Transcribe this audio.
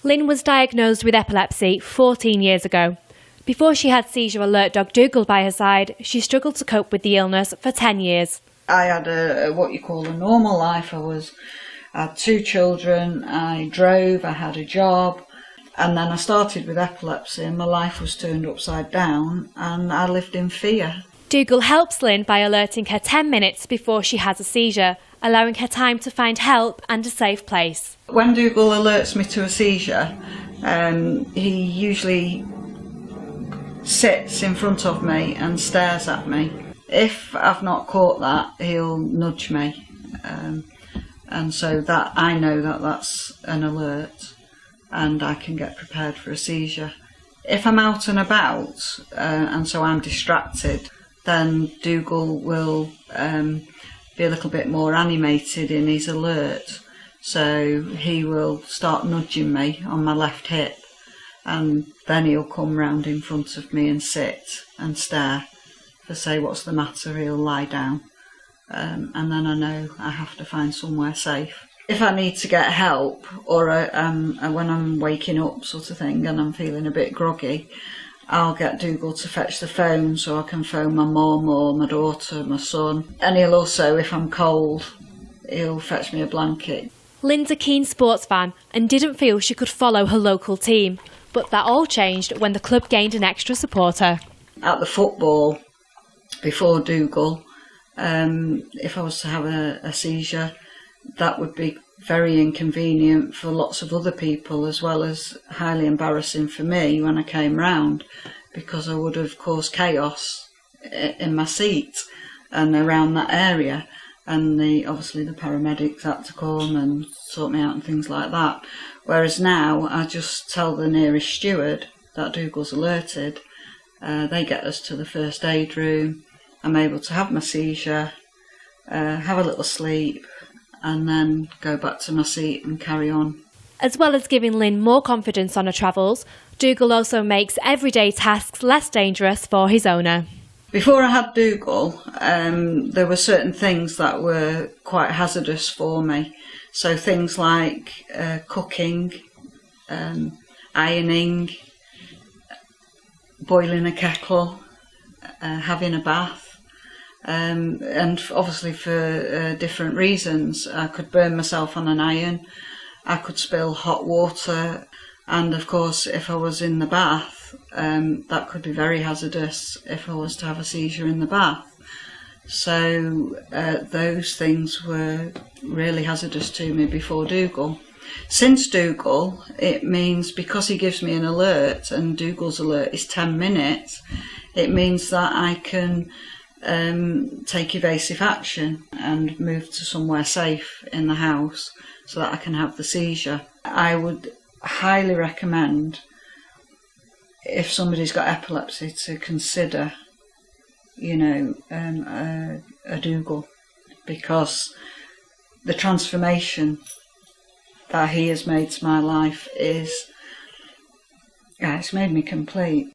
Lynn was diagnosed with epilepsy 14 years ago. Before she had seizure alert dog Dougal by her side, she struggled to cope with the illness for 10 years. I had what you call a normal life. I had 2 children, I drove, I had a job, and then I started with epilepsy and my life was turned upside down and I lived in fear. Dougal helps Lynn by alerting her 10 minutes before she has a seizure, allowing her time to find help and a safe place. When Dougal alerts me to a seizure, he usually sits in front of me and stares at me. If I've not caught that, he'll nudge me, and so that I know that that's an alert and I can get prepared for a seizure. If I'm out and about and so I'm distracted, then Dougal will be a little bit more animated in his alert, so he will start nudging me on my left hip, and then he'll come round in front of me and sit and stare. If I say what's the matter, he'll lie down, and then I know I have to find somewhere safe. If I need to get help, or when I'm waking up sort of thing and I'm feeling a bit groggy, I'll get Dougal to fetch the phone so I can phone my mum or my daughter, my son. And he'll also, if I'm cold, he'll fetch me a blanket. Lynn's a keen sports fan and didn't feel she could follow her local team, but that all changed when the club gained an extra supporter. At the football, before Dougal, if I was to have a seizure, that would be very inconvenient for lots of other people, as well as highly embarrassing for me when I came round, because I would have caused chaos in my seat and around that area, and obviously the paramedics had to come and sort me out and things like that. Whereas now I just tell the nearest steward that Dougal's alerted, they get us to the first aid room, I'm able to have my seizure, have a little sleep, and then go back to my seat and carry on. As well as giving Lynn more confidence on her travels, Dougal also makes everyday tasks less dangerous for his owner. Before I had Dougal, there were certain things that were quite hazardous for me. So things like cooking, ironing, boiling a kettle, having a bath. And obviously for different reasons. I could burn myself on an iron, I could spill hot water, and of course if I was in the bath, that could be very hazardous if I was to have a seizure in the bath. So those things were really hazardous to me before Dougal. Since Dougal, it means, because he gives me an alert, and Dougal's alert is 10 minutes, it means that I can take evasive action and move to somewhere safe in the house so that I can have the seizure. I would highly recommend, if somebody's got epilepsy, to consider, a Dougal, because the transformation that he has made to my life it's made me complete.